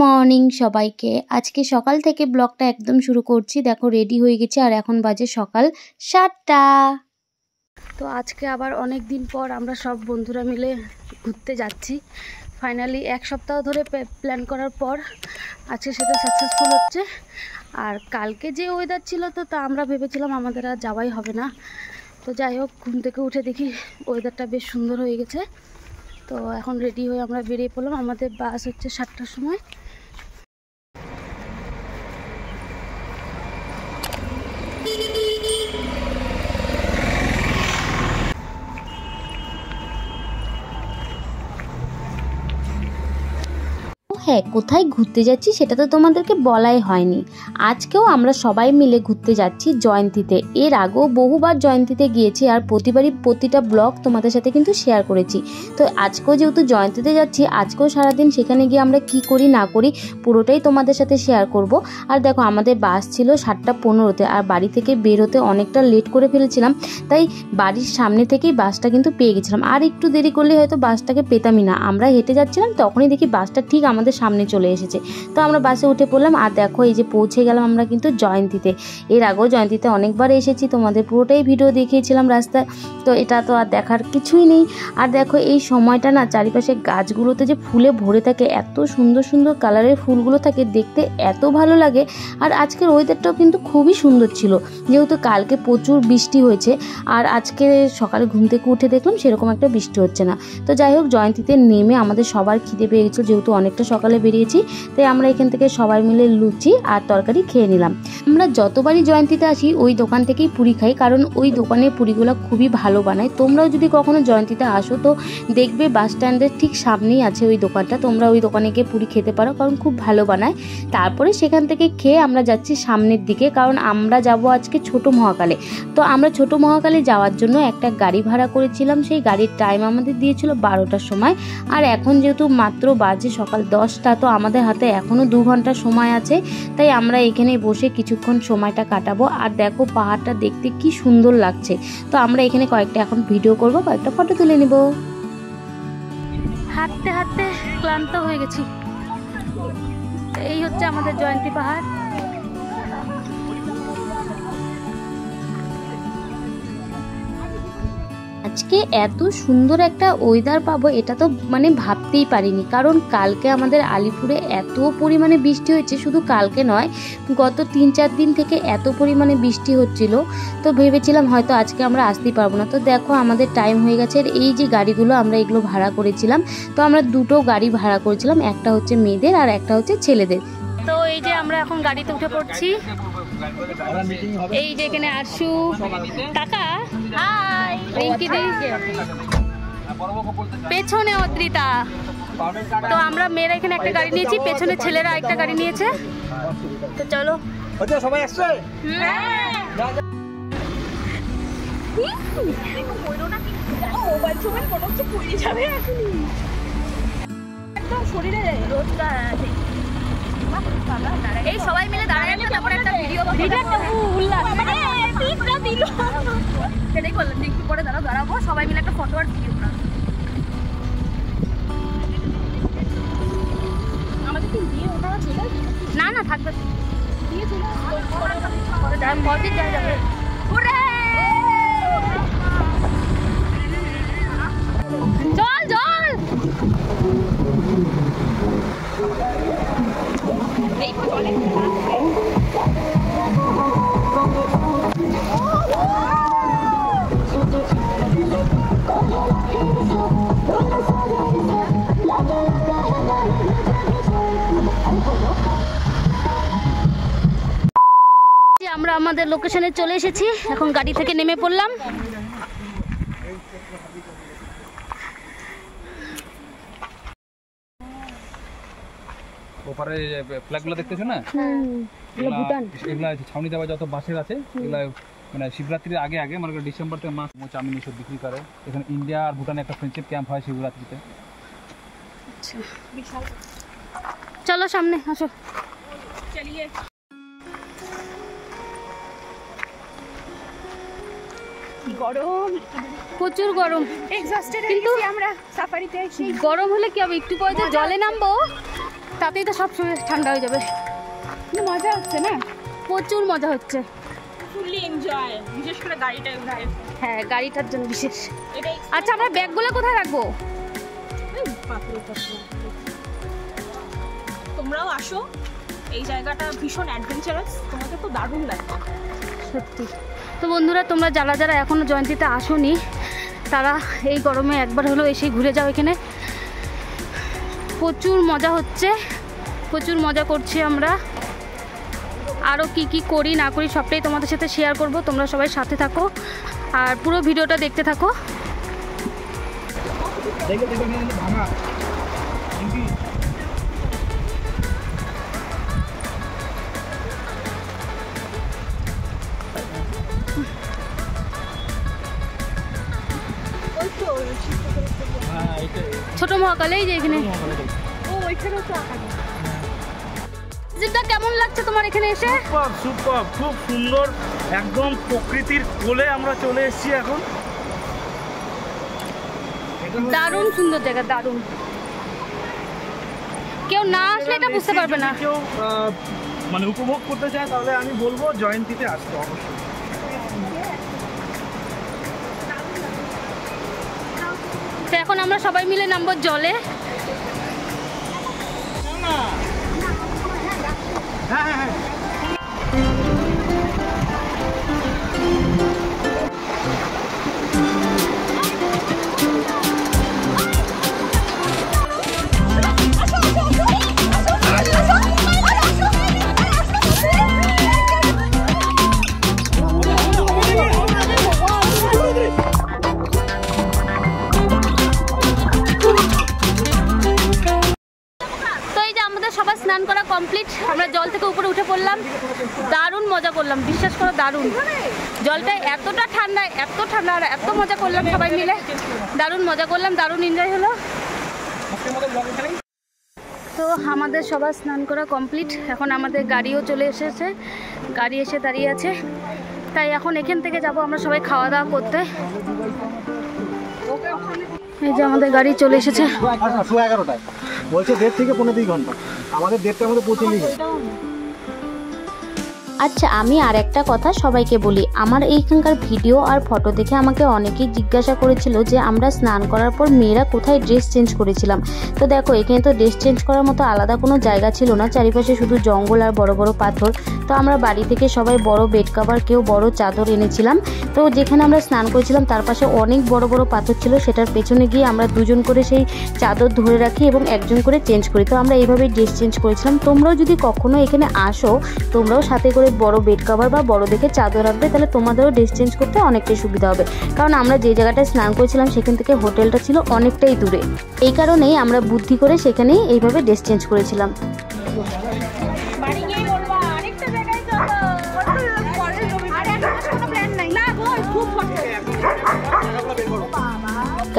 Morning সবাইকে। আজকে সকাল থেকে ব্লগটা একদম শুরু করছি। দেখো রেডি হয়ে গেছি আর এখন বাজে সকাল 7টা। তো আজকে আবার অনেক দিন পর আমরা সব বন্ধুরা মিলে ঘুরতে যাচ্ছি। ফাইনালি এক সপ্তাহ ধরে প্ল্যান করার পর আজকে সেটা সাকসেসফুল হচ্ছে। আর কালকে যে ওয়েদার ছিল তো তা আমরা ভেবেছিলাম আমাদের আর যাওয়াই হবে না। তো যাই হোক, ঘুম থেকে উঠে দেখি ওয়েদারটা বেশ সুন্দর হয়ে গেছে। তো এখন রেডি হয়ে আমরা বেরিয়ে পড়লাম। আমাদের বাস হচ্ছে 7টার সময়। হ্যাঁ, কোথায় ঘুরতে যাচ্ছি সেটা তো তোমাদেরকে বলাই হয়নি। আজকেও আমরা সবাই মিলে ঘুরতে যাচ্ছি জয়ন্তীতে। এর আগেও বহুবার জয়ন্তীতে গিয়েছি আর প্রতিবারই প্রতিটা ব্লগ তোমাদের সাথে কিন্তু শেয়ার করেছি। তো আজকেও যেহেতু জয়ন্তীতে যাচ্ছি, আজকেও সারাদিন সেখানে গিয়ে আমরা কি করি না করি পুরোটাই তোমাদের সাথে শেয়ার করব। আর দেখো, আমাদের বাস ছিল 7:15-তে আর বাড়ি থেকে বের হতে অনেকটা লেট করে ফেলেছিলাম। তাই বাড়ির সামনে থেকেই বাসটা কিন্তু পেয়ে গেছিলাম। আর একটু দেরি করলে হয়তো বাসটাকে পেতামই না। আমরা হেঁটে যাচ্ছিলাম, তখনই দেখি বাসটা ঠিক আমাদের সামনে চলে এসেছে। তো আমরা বাসে উঠে পড়লাম আর দেখো এই যে পৌঁছে গেলাম আমরা কিন্তু জয়ন্তীতে। এর আগেও জয়ন্তীতে অনেকবার এসেছি, তোমাদের পুরোটাই ভিডিও দেখিয়েছিলাম রাস্তায়। তো এটা তো আর দেখার কিছুই নেই। আর দেখো এই সময়টা না চারিপাশে গাছগুলোতে যে ফুলে ভরে থাকে, এত সুন্দর সুন্দর কালারের ফুলগুলো থাকে, দেখতে এত ভালো লাগে। আর আজকের ওয়েদারটাও কিন্তু খুবই সুন্দর ছিল, যেহেতু কালকে প্রচুর বৃষ্টি হয়েছে আর আজকে সকালে ঘুম থেকে উঠে দেখলাম সেরকম একটা বৃষ্টি হচ্ছে না। তো যাই হোক, জয়ন্তীতে নেমে আমাদের সবার খিদে পেয়ে গেছিলো, যেহেতু অনেকটা সকালে বেরিয়েছি। তাই আমরা এখান থেকে সবাই মিলে লুচি আর তরকারি খেয়ে নিলাম। আমরা যতবারই জয়ন্তীতে আসি ওই দোকান থেকেই পুরি খাই, কারণ ওই দোকানের পুরিগুলো খুবই ভালো বানায়। তোমরাও যদি কখনো জয়ন্তীতে আসো তো দেখবে বাস স্ট্যান্ডের ঠিক সামনেই আছে ওই দোকানটা। তোমরা ওই দোকানে গিয়ে পুরি খেতে পারো, কারণ খুব ভালো বানায়। তারপরে সেখান থেকে খেয়ে আমরা যাচ্ছি সামনের দিকে, কারণ আমরা যাব আজকে ছোট মহাকালে। তো আমরা ছোট মহাকালে যাওয়ার জন্য একটা গাড়ি ভাড়া করেছিলাম। সেই গাড়ির টাইম আমাদের দিয়েছিল 12টার সময়। আর এখন যেহেতু মাত্র বাজে সকাল 10টা, তো আমাদের হাতে এখনও 2 ঘন্টা সময় আছে। তাই আমরা এখানে বসে কিছুক্ষণ সময়টা কাটাবো। আর দেখো পাহাড়টা দেখতে কি সুন্দর লাগছে। তো আমরা এখানে কয়েকটা এখন ভিডিও করব, কয়েকটা ফটো তুলে নিব। হাঁটতে হাঁটতে ক্লান্ত হয়ে গেছি। এই হচ্ছে আমাদের জয়ন্তী পাহাড়। আজকে এত সুন্দর একটা ওয়েদার পাবো এটা তো ভাবতেই পারিনি, কারণ কালকে আমাদের আলিপুরে এত পরিমাণে বৃষ্টি হয়েছে। শুধু কালকে নয়, গত 3-4 দিন থেকে এত পরিমাণে বৃষ্টি হচ্ছিল। তো ভেবেছিলাম হয়তো আজকে আমরা আসতেই পারবো না। তো দেখো আমাদের টাইম হয়ে গেছে। এই যে গাড়িগুলো আমরা এগুলো ভাড়া করেছিলাম, তো আমরা দুটো গাড়ি ভাড়া করেছিলাম, একটা হচ্ছে মেয়েদের আর একটা হচ্ছে ছেলেদের। তো এই যে আমরা এখন গাড়িতে উঠে পড়ছি। এই যে এখানে আরশু, টাকা, রিঙ্কি দি, পেছনে অদ্রিতা। তো আমরা মেয়েরা এখানে একটা গাড়ি নিয়েছি, পেছনে ছেলেরা একটা গাড়ি নিয়েছে। তো চলো সবাই আসছে। এই সবাই মিলে দাঁড়ায় আছে, তারপরে একটা ভিডিও সেটাই করলাম, একটু পরে দাঁড়াবো সবাই মিলে একটা ফটো আর ভিডিও করা। আমাদের কি দিয়ে ওটা চলে না না থাকবে দিয়ে চলে পরে যাওয়া যাবে। চল চল আমরা আমাদের লোকেশনে চলে এসেছি। এখন গাড়ি থেকে নেমে পড়লাম। ওপারে ফ্ল্যাগগুলো দেখতেছো না, ভুটান। এগুলা ছাউনি দেওয়া যত বাসের আছে এগুলা শিবরাত্রির আগে আগে মানে ডিসেম্বর থেকে মাছ চাউমিন এসব বিক্রি করে। এখানে ইন্ডিয়া আর ভুটানে একটা ফ্রেন্ডশিপ ক্যাম্প হয় শিবরাত্রিতে। চলো সামনে আসো। চলিয়ে গরম, প্রচুর গরম। এক্সস্টেড কিন্তু আমরা সাফারিতে গরম হলে কি হবে, একটু পরে জলে নামবো তাতেই তো সব শরীর ঠান্ডা হয়ে যাবে। মজা হচ্ছে না, প্রচুর মজা হচ্ছে, ফুললি এনজয়, বিশেষ করে গাড়িটা। হ্যাঁ গাড়িটার জন্য বিশেষ। আচ্ছা আমরা ব্যাগগুলো কোথায় রাখবো? তোমরাও আসো, এই জায়গাটা ভীষণ অ্যাডভেঞ্চারাস, তোমাদের তো দারুণ লাগবে সত্যি। তো বন্ধুরা তোমরা যারা যারা এখনও জয়ন্তীতে আসোনি তারা এই গরমে একবার হলো এসে ঘুরে যাও। এখানে প্রচুর মজা হচ্ছে, প্রচুর মজা করছি আমরা। আরও কি কি করি না করি সবটাই তোমাদের সাথে শেয়ার করব, তোমরা সবাই সাথে থাকো আর পুরো ভিডিওটা দেখতে থাকো। ছোট মহাকালেই যে এখানে। জিপটা কেমন লাগছে তোমার এখানে এসে? সুপার সুপার, খুব সুন্দর, একদম প্রকৃতির কোলে আমরা চলে এসেছি এখন। দারুণ সুন্দর জায়গা, দারুণ। কেউ না আসলে এটা বুঝতে পারবে না। কেউ মানে উপভোগ করতে চায় তাহলে আমি বলবো জয়ন্তীতে আসতে অবশ্যই। তো এখন আমরা সবাই মিলে নামবো জলে। হ্যাঁ হ্যাঁ হ্যাঁ। সবার স্নান করা কমপ্লিট, আমরা জল থেকে উপরে উঠে পড়লাম, দারুণ মজা করলাম, বিশ্বাস করো দারুণ। জলটা এতটা ঠান্ডা, এত ঠান্ডা, আর এত মজা করলাম সবাই মিলে, দারুণ মজা করলাম, দারুণ এনজয় হলো। তো আমাদের সবার স্নান করা কমপ্লিট, এখন আমাদের গাড়িও চলে এসেছে, গাড়ি এসে দাঁড়িয়ে আছে। তাই এখন এখান থেকে যাব আমরা সবাই খাওয়া দাওয়া করতে। এই যে আমাদের গাড়ি চলে এসেছে। 11টায় বলছে 1.5 থেকে 2.5 ঘন্টা, আমাদের 1.5টার মধ্যে পৌঁছে নিয়ে। আচ্ছা আমি আর একটা কথা সবাইকে বলি, আমার এইখানকার ভিডিও আর ফটো দেখে আমাকে অনেকেই জিজ্ঞাসা করেছিল যে আমরা স্নান করার পর মেয়েরা কোথায় ড্রেস চেঞ্জ করেছিলাম। তো দেখো এখানে তো ড্রেস চেঞ্জ করার মতো আলাদা কোনো জায়গা ছিল না, চারিপাশে শুধু জঙ্গল আর বড় বড় পাথর। তো আমরা বাড়ি থেকে সবাই বড় বেড কভার, কেউ বড় চাদর এনেছিলাম। তো যেখানে আমরা স্নান করেছিলাম তার পাশে অনেক বড় বড় পাথর ছিল, সেটার পেছনে গিয়ে আমরা দুজন করে সেই চাদর ধরে রাখি এবং একজন করে চেঞ্জ করি। তো আমরা এইভাবেই ড্রেস চেঞ্জ করেছিলাম। তোমরাও যদি কখনো এখানে আসো, তোমরাও সাথে করে বড় বেড কভার বা বড় দেখে চাদর রাখবে, তাহলে তোমাদেরও ড্রেস চেঞ্জ করতে অনেকটাই সুবিধা হবে। কারণ আমরা যে জায়গাটায় স্নান করেছিলাম সেখান থেকে হোটেলটা ছিল অনেকটাই দূরে, এই কারণেই আমরা বুদ্ধি করে সেখানেই এইভাবে ড্রেস চেঞ্জ করেছিলাম।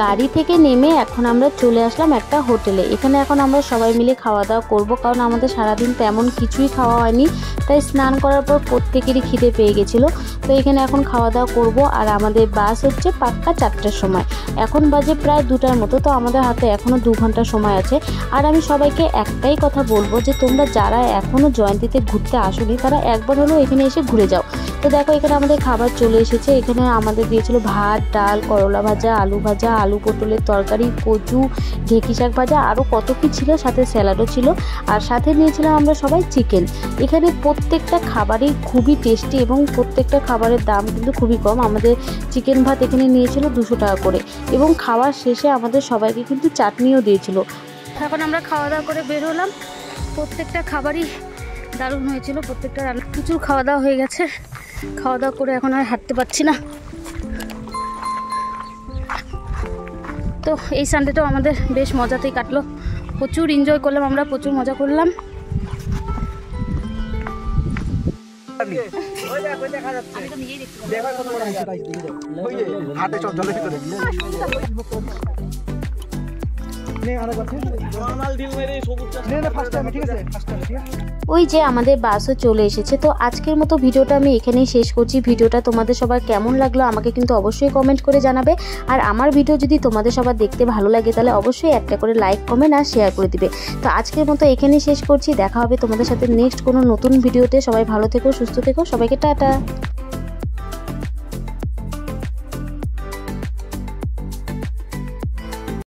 গাড়ি থেকে নেমে এখন আমরা চলে আসলাম একটা হোটেলে। এখানে এখন আমরা সবাই মিলে খাওয়া দাওয়া করব, কারণ আমাদের সারাদিন তেমন কিছুই খাওয়া হয়নি, তাই স্নান করার পর প্রত্যেকেরই খিদে পেয়ে গেছিলো। তো এখানে এখন খাওয়া দাওয়া করব। আর আমাদের বাস হচ্ছে পাক্কা 4টার সময়, এখন বাজে প্রায় 2টার মতো। তো আমাদের হাতে এখনও 2 ঘন্টা সময় আছে। আর আমি সবাইকে একটাই কথা বলবো যে তোমরা যারা এখনও জয়ন্তীতে ঘুরতে আসোনি তারা একবার হলেও এখানে এসে ঘুরে যাও। তো দেখো এখানে আমাদের খাবার চলে এসেছে। এখানে আমাদের দিয়েছিল ভাত, ডাল, করলা ভাজা, আলু ভাজা, আলু পটলের তরকারি, কচু, ঢেঁকি শাক ভাজা, আরও কত কী ছিল, সাথে স্যালাডও ছিল। আর সাথে নিয়েছিলাম আমরা সবাই চিকেন। এখানে প্রত্যেকটা খাবারই খুবই টেস্টি এবং প্রত্যেকটা খাবারের দাম কিন্তু খুবই কম। আমাদের চিকেন ভাত এখানে নিয়েছিল 200 টাকা করে, এবং খাওয়ার শেষে আমাদের সবাইকে কিন্তু চাটনিও দিয়েছিল। এখন আমরা খাওয়া দাওয়া করে বের হলাম। প্রত্যেকটা খাবারই দারুণ হয়েছিল, প্রত্যেকটা রান্না। প্রচুর খাওয়া দাওয়া হয়ে গেছে, খাওয়া দাওয়া করে এখন আর হাঁটতে পারছি না। তো এই সানডেটাও আমাদের বেশ মজাতেই কাটলো, প্রচুর এনজয় করলাম আমরা, প্রচুর মজা করলাম। ওই যে আমাদের বাসও চলে এসেছে। তো আজকের মতো ভিডিওটা আমি এখানেই শেষ করছি। ভিডিওটা তোমাদের সবার কেমন লাগলো আমাকে কিন্তু অবশ্যই কমেন্ট করে জানাবে। আর আমার ভিডিও যদি তোমাদের সবার দেখতে ভালো লাগে তাহলে অবশ্যই একটা করে লাইক, কমেন্ট আর শেয়ার করে দিবে। তো আজকের মতো এখানেই শেষ করছি। দেখা হবে তোমাদের সাথে নেক্সট কোনো নতুন ভিডিওতে। সবাই ভালো থেকো, সুস্থ থেকো, সবাইকে টাটা।